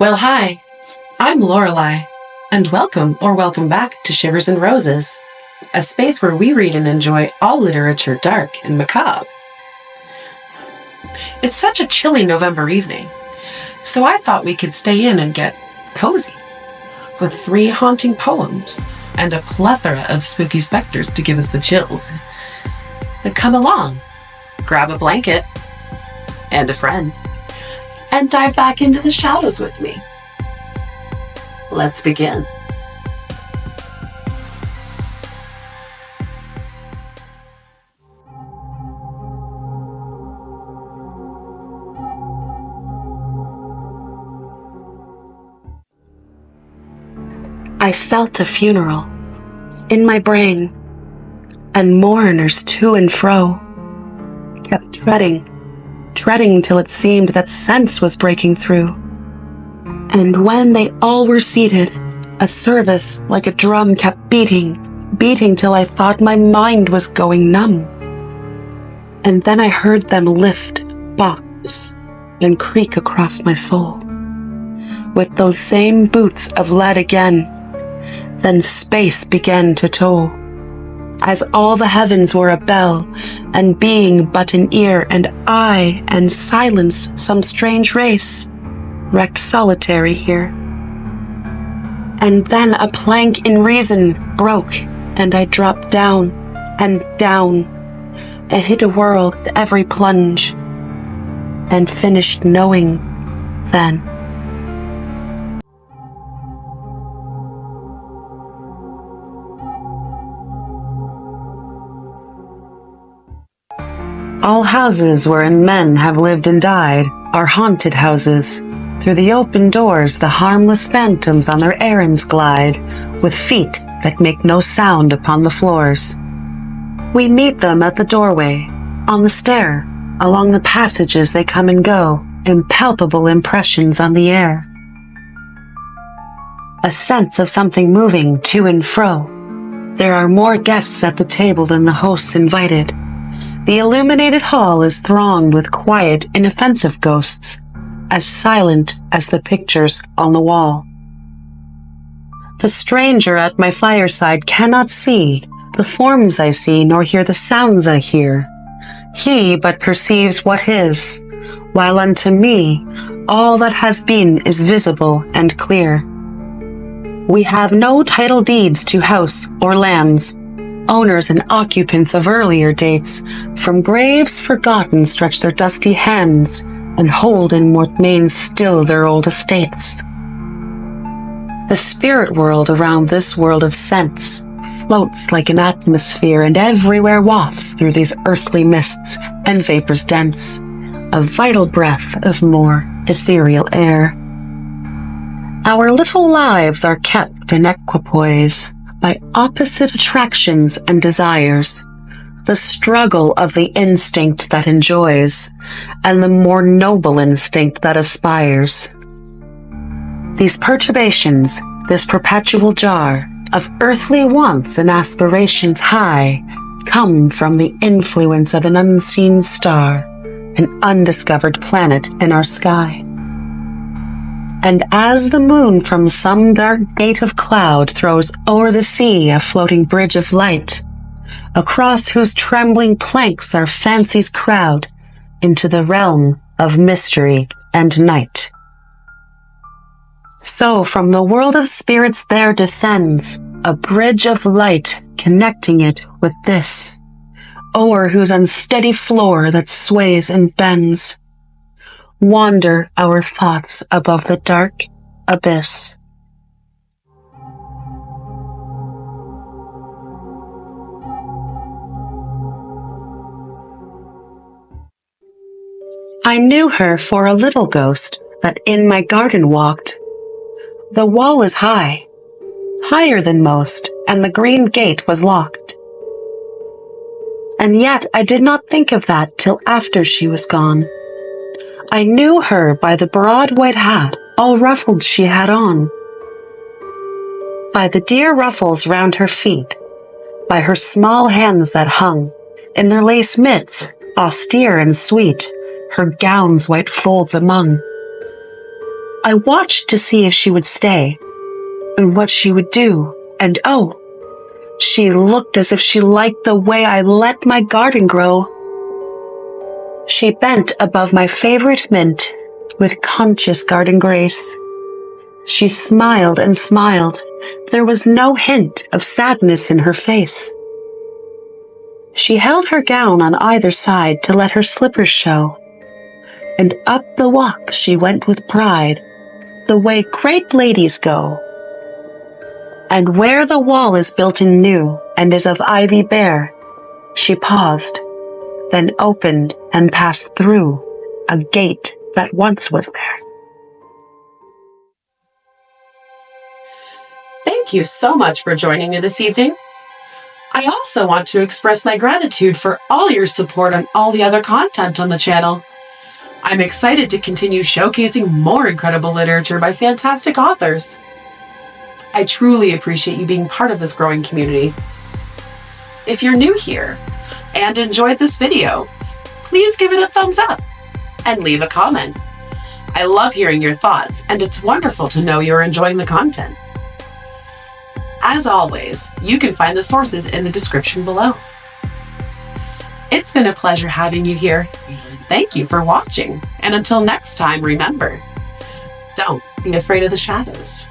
Well, hi, I'm Lorelei, and welcome back to Shivers and Roses, a space where we read and enjoy all literature dark and macabre. It's such a chilly November evening, so I thought we could stay in and get cozy with 3 haunting poems and a plethora of spooky specters to give us the chills. Then come along, grab a blanket and a friend, and dive back into the shadows with me. Let's begin. I felt a funeral in my brain, and mourners to and fro kept treading till it seemed that sense was breaking through. And when they all were seated, a service like a drum kept beating till I thought my mind was going numb. And then I heard them lift, box, and creak across my soul, with those same boots of lead again. Then space began to toll, as all the heavens were a bell, and being but an ear, and I and silence some strange race, wrecked solitary here. And then a plank in reason broke, and I dropped down and down, and hit a whirl at every plunge, and finished knowing then. All houses wherein men have lived and died are haunted houses. Through the open doors the harmless phantoms on their errands glide, with feet that make no sound upon the floors. We meet them at the doorway, on the stair, along the passages they come and go, impalpable impressions on the air. A sense of something moving to and fro. There are more guests at the table than the hosts invited. The illuminated hall is thronged with quiet, inoffensive ghosts, as silent as the pictures on the wall. The stranger at my fireside cannot see the forms I see, nor hear the sounds I hear. He but perceives what is, while unto me all that has been is visible and clear. We have no title deeds to house or lands. Owners and occupants of earlier dates, from graves forgotten stretch their dusty hands, and hold in Mortmain still their old estates. The spirit world around this world of sense floats like an atmosphere, and everywhere wafts through these earthly mists and vapors dense, a vital breath of more ethereal air. Our little lives are kept in equipoise by opposite attractions and desires, the struggle of the instinct that enjoys, and the more noble instinct that aspires. These perturbations, this perpetual jar of earthly wants and aspirations high, come from the influence of an unseen star, an undiscovered planet in our sky. And as the moon from some dark gate of cloud throws o'er the sea a floating bridge of light, across whose trembling planks our fancies crowd into the realm of mystery and night. So from the world of spirits there descends a bridge of light connecting it with this, o'er whose unsteady floor that sways and bends, wander our thoughts above the dark abyss. I knew her for a little ghost that in my garden walked. The wall is high, higher than most, and the green gate was locked. And yet I did not think of that till after she was gone. I knew her by the broad white hat, all ruffled she had on, by the dear ruffles round her feet, by her small hands that hung in their lace mitts, austere and sweet, her gown's white folds among. I watched to see if she would stay, and what she would do, and oh, she looked as if she liked the way I let my garden grow. She bent above my favorite mint with conscious garden grace. She smiled and smiled. There was no hint of sadness in her face. She held her gown on either side to let her slippers show, and up the walk she went with pride, the way great ladies go. And where the wall is built in new and is of ivy bare, she paused, then opened and passed through a gate that once was there. Thank you so much for joining me this evening. I also want to express my gratitude for all your support on all the other content on the channel. I'm excited to continue showcasing more incredible literature by fantastic authors. I truly appreciate you being part of this growing community. If you're new here and enjoyed this video, please give it a thumbs up and leave a comment. I love hearing your thoughts, and it's wonderful to know you're enjoying the content. As always, you can find the sources in the description below. It's been a pleasure having you here. Thank you for watching, and until next time, remember, don't be afraid of the shadows.